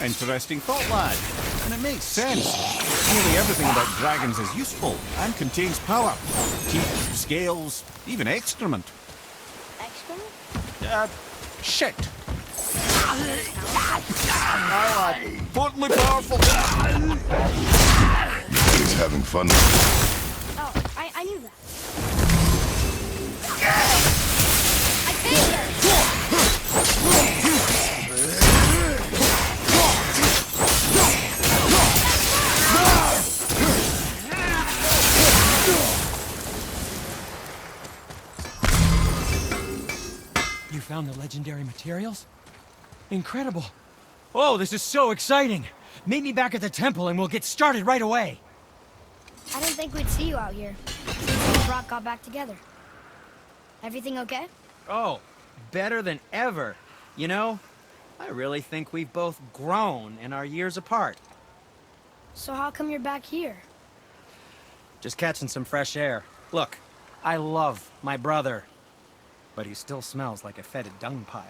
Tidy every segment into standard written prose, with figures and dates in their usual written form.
interesting thought, lad. And it makes sense. Nearly everything about dragons is useful and contains power. Teeth, scales, even excrement. Excrement? Shit. Aye, lad. Totally powerful. He's having fun. Oh, I knew that. I think You found the legendary materials? Incredible. Oh, this is so exciting. Meet me back at the temple and we'll get started right away. I didn't think we'd see you out here since Brock got back together. Everything okay? Oh, better than ever. You know, I really think we've both grown in our years apart. So how come you're back here? Just catching some fresh air. Look, I love my brother, but he still smells like a fetid dung pile.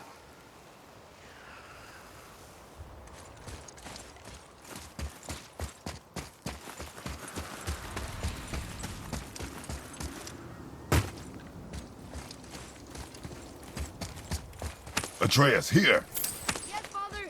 Atreus, here. Yes, Father.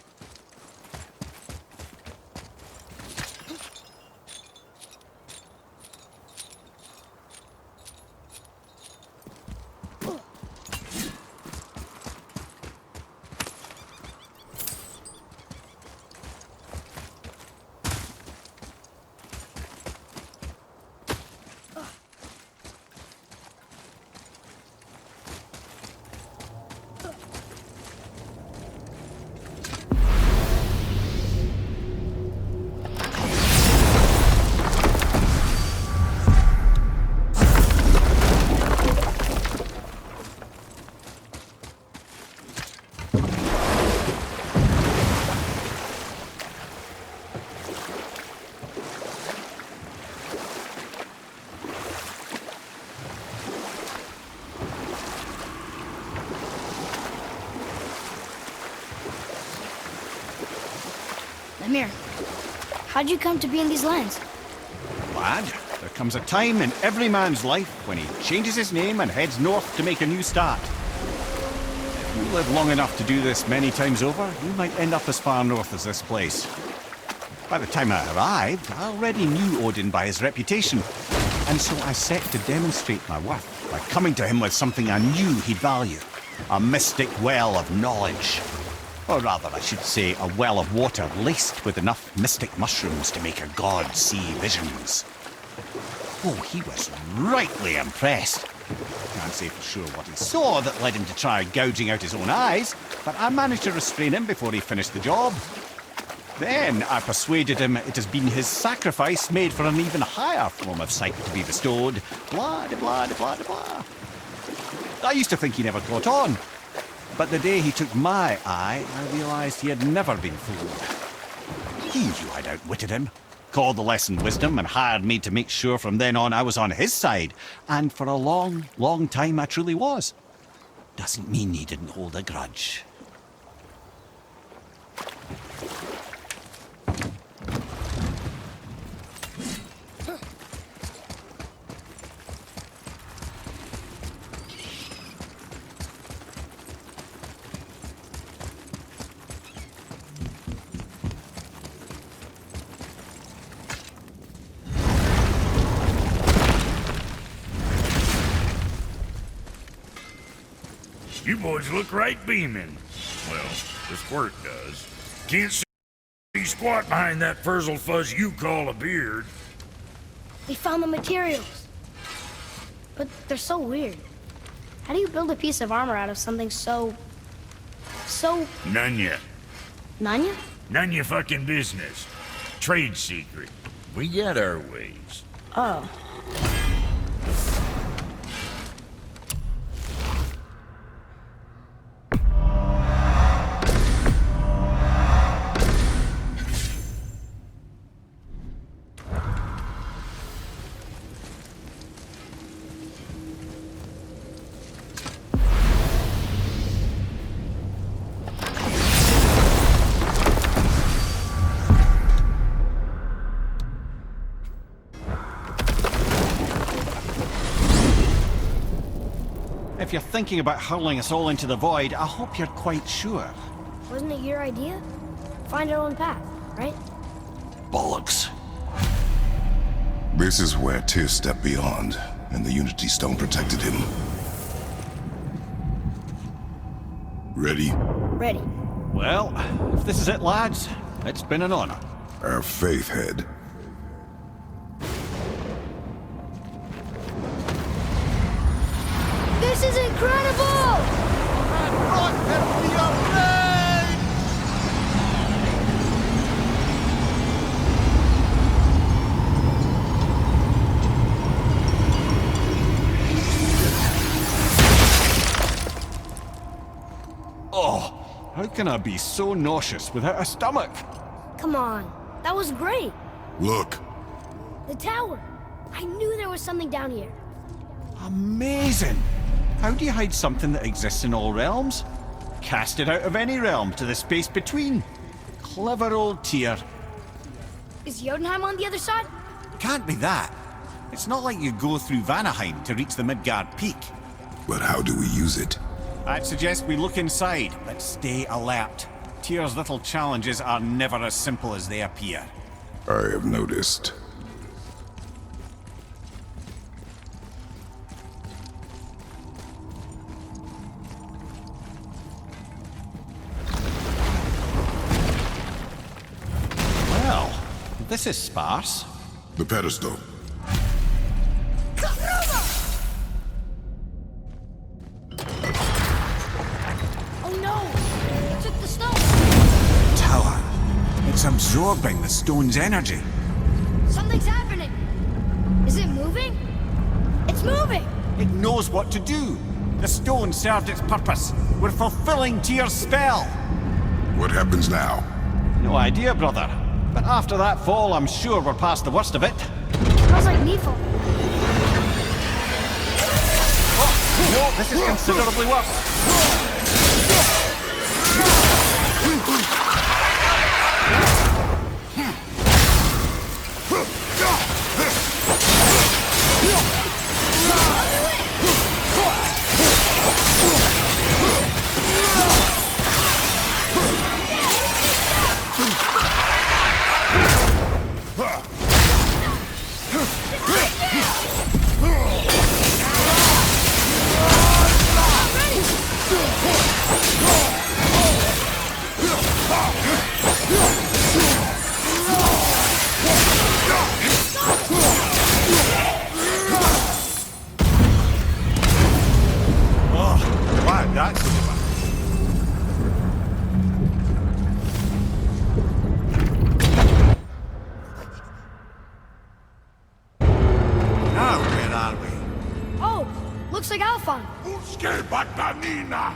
Lemire, how'd you come to be in these lands? Lad, there comes a time in every man's life when he changes his name and heads north to make a new start. If you live long enough to do this many times over, you might end up as far north as this place. By the time I arrived, I already knew Odin by his reputation, and so I set to demonstrate my worth by coming to him with something I knew he'd value. A mystic well of knowledge. Or rather, I should say, a well of water laced with enough mystic mushrooms to make a god see visions. Oh, he was rightly impressed. Can't say for sure what he saw that led him to try gouging out his own eyes, but I managed to restrain him before he finished the job. Then I persuaded him it has been his sacrifice made for an even higher form of sight to be bestowed. Blah, de blah, de blah, de blah. I used to think he never caught on. But the day he took my eye, I realized he had never been fooled. He knew I'd outwitted him, called the lesson wisdom, and hired me to make sure from then on I was on his side. And for a long, long time I truly was. Doesn't mean he didn't hold a grudge. You boys look right beaming. Well, the squirt does. Can't see squat behind that frizzled fuzz you call a beard. We found the materials. But they're so weird. How do you build a piece of armor out of something so... None ya. Nanya? None ya fucking business. Trade secret. We got our ways. Oh. if you're thinking about hurling us all into the void, I hope you're quite sure. Wasn't it your idea? Find our own path, right? Bollocks. This is where Tyr stepped beyond, and the Unity Stone protected him. Ready? Ready. Well, if this is it, lads, it's been an honor. Our faith head. This is incredible! Oh, how can I be so nauseous without a stomach? Come on, that was great. Look. The tower. I knew there was something down here. Amazing! How do you hide something that exists in all realms? Cast it out of any realm to the space between. Clever old Tyr. Is Jotunheim on the other side? Can't be that. It's not like you go through Vanaheim to reach the Midgard Peak. But how do we use it? I'd suggest we look inside, but stay alert. Tyr's little challenges are never as simple as they appear. I have noticed. Well, this is sparse. The pedestal. Oh no! It took the stone! Tower. It's absorbing the stone's energy. Something's happening! Is it moving? It's moving! It knows what to do. The stone served its purpose. We're fulfilling Tyr's spell. What happens now? No idea, brother. But after that fall, I'm sure we're past the worst of it. Smells like Nephil. No, this is considerably worse. Oh, glad that's over. Now, where are we? Oh, looks like Alphon. Uske batanina!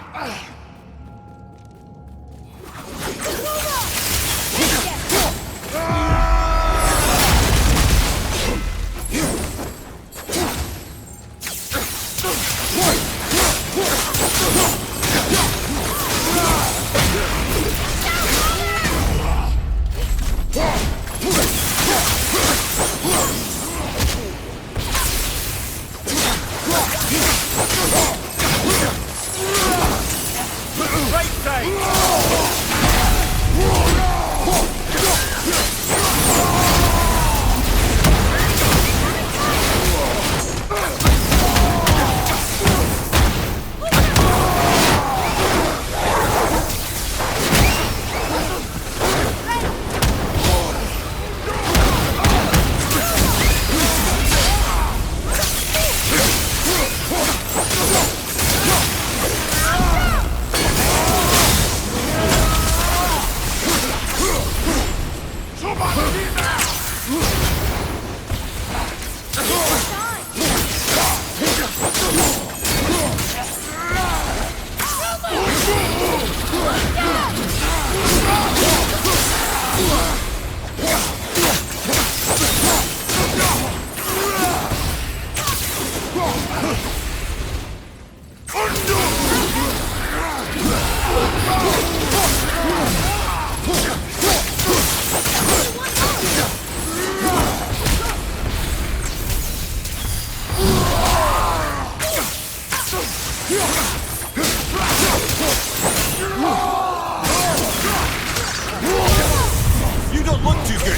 too good.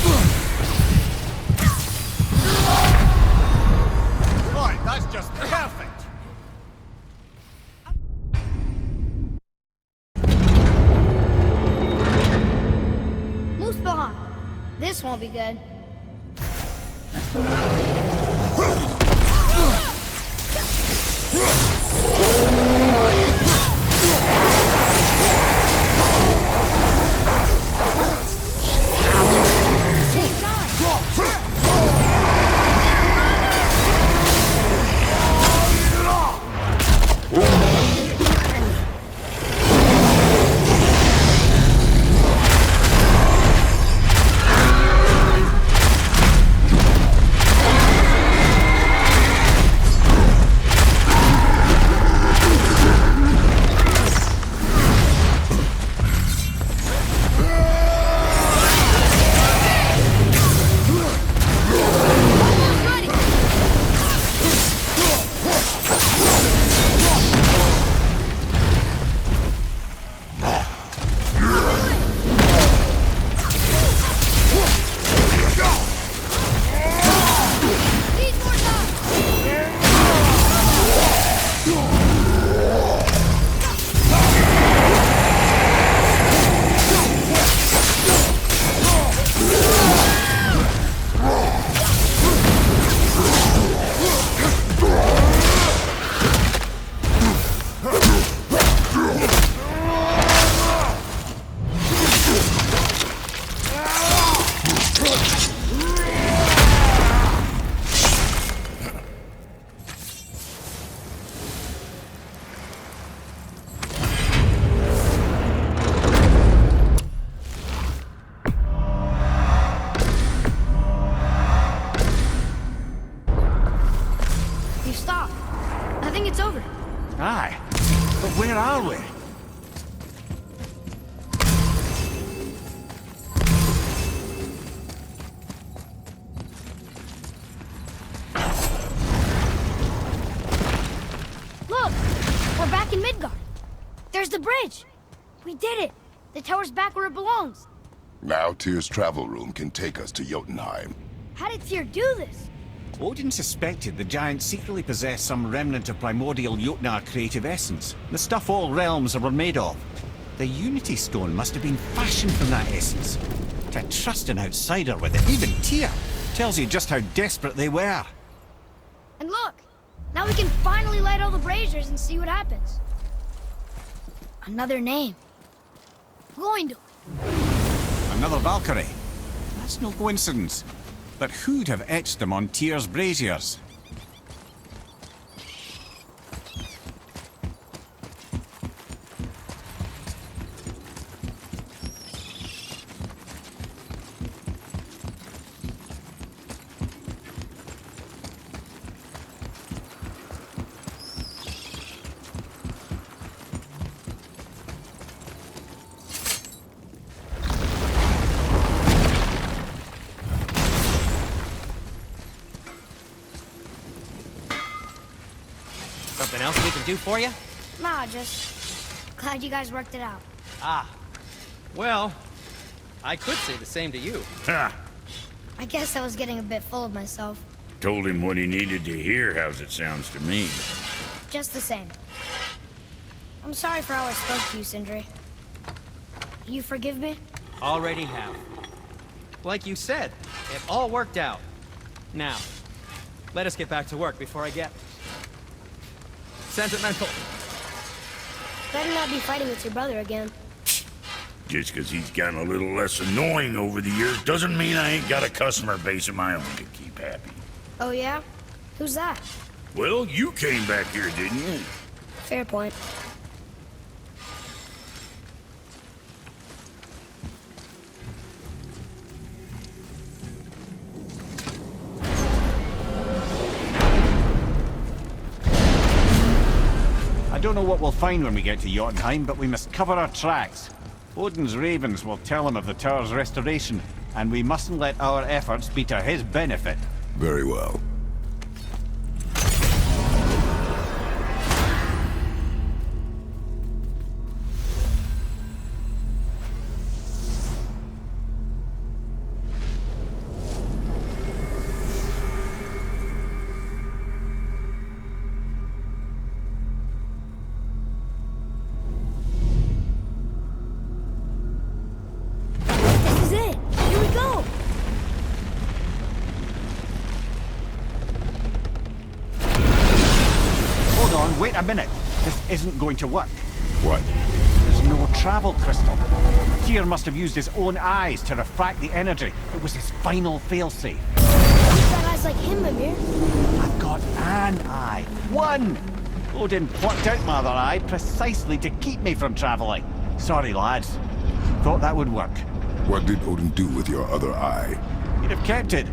Right, that's just perfect. Muspelheim. This won't be good. You stopped. I think it's over. Aye. But where are we? Look! We're back in Midgard. There's the bridge. We did it. The tower's back where it belongs. Now Tyr's travel room can take us to Jotunheim. How did Tyr do this? Odin suspected the giants secretly possessed some remnant of primordial Jotnar creative essence, the stuff all realms were made of. The Unity Stone must have been fashioned from that essence. To trust an outsider with it, even Tyr, tells you just how desperate they were. And look! Now we can finally light all the braziers and see what happens. Another name. Gloindor. Another Valkyrie. That's no coincidence. But who'd have etched them on Tyr's braziers? Something else we can do for you? Nah, just glad you guys worked it out. Ah. Well, I could say the same to you. Ha! I guess I was getting a bit full of myself. Told him what he needed to hear, how's it sounds to me. Just the same. I'm sorry for how I spoke to you, Sindri. You forgive me? Already have. Like you said, it all worked out. Now, let us get back to work before I get sentimental. Better not be fighting with your brother again. Just 'cause he's gotten a little less annoying over the years doesn't mean I ain't got a customer base of my own to keep happy. Oh yeah? Who's that? Well, you came back here, didn't you? Fair point. I don't know what we'll find when we get to Jotunheim, but we must cover our tracks. Odin's ravens will tell him of the tower's restoration, and we mustn't let our efforts be to his benefit. Very well. Wait a minute. This isn't going to work. What? There's no travel crystal. Tyr must have used his own eyes to refract the energy. It was his final failsafe. You've got eyes like him, Mimir. I've got an eye. One! Odin plucked out my other eye precisely to keep me from traveling. Sorry, lads. Thought that would work. What did Odin do with your other eye? He'd have kept it.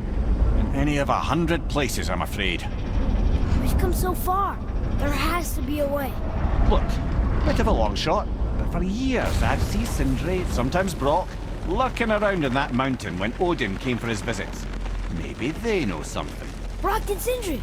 In any of 100 places, I'm afraid. We've come so far. There has to be a way. Look, bit of a long shot, but for years I'd see Sindri, sometimes Brock, lurking around in that mountain when Odin came for his visits. Maybe they know something. Brock and Sindri.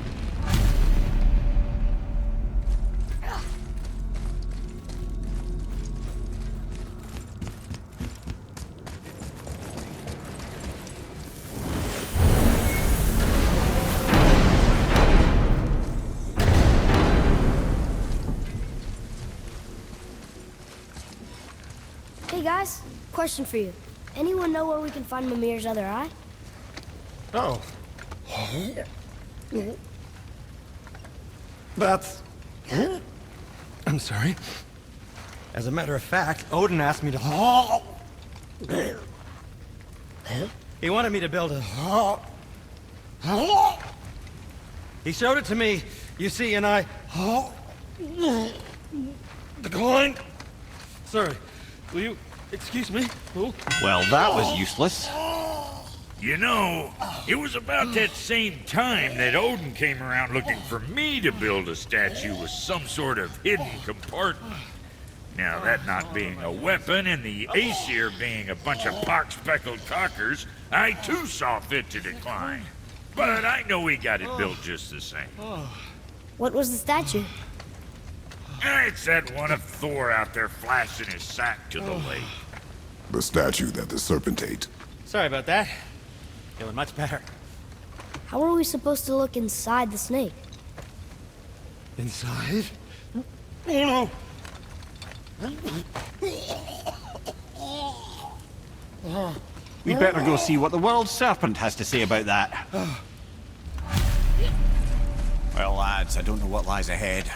Hey guys, question for you. Anyone know where we can find Mimir's other eye? Oh. That's... I'm sorry. As a matter of fact, Odin asked me to... He wanted me to build a... He showed it to me, you see, and I... declined. Sorry. Will you excuse me? Oh. Well, that was useless. You know, it was about that same time that Odin came around looking for me to build a statue with some sort of hidden compartment. Now, that not being a weapon and the Aesir being a bunch of pock-speckled cockers, I too saw fit to decline. But I know he got it built just the same. What was the statue? It's that one of Thor out there flashing his sack to the lake. The statue that the serpent ate. Sorry about that. Feeling much better. How are we supposed to look inside the snake? Inside? Oh no! We'd better go see what the world serpent has to say about that. Well, lads, I don't know what lies ahead,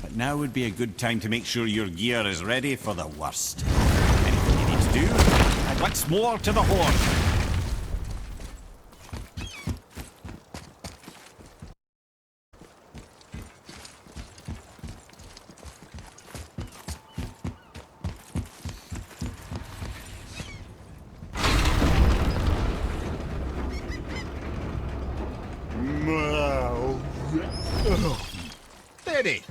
but now would be a good time to make sure your gear is ready for the worst. Anything you need to do, and once more to the horn. Steady.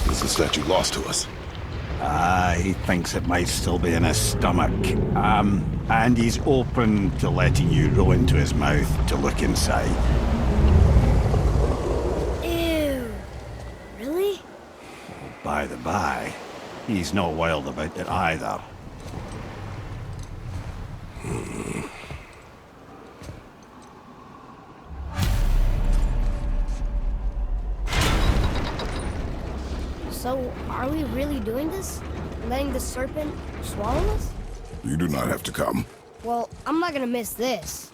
Is the statue lost to us? He thinks it might still be in his stomach. And he's open to letting you roll into his mouth to look inside. Ew. Really? By the by, he's not wild about it either. So, are we really doing this? Letting the serpent swallow us? You do not have to come. Well, I'm not gonna miss this.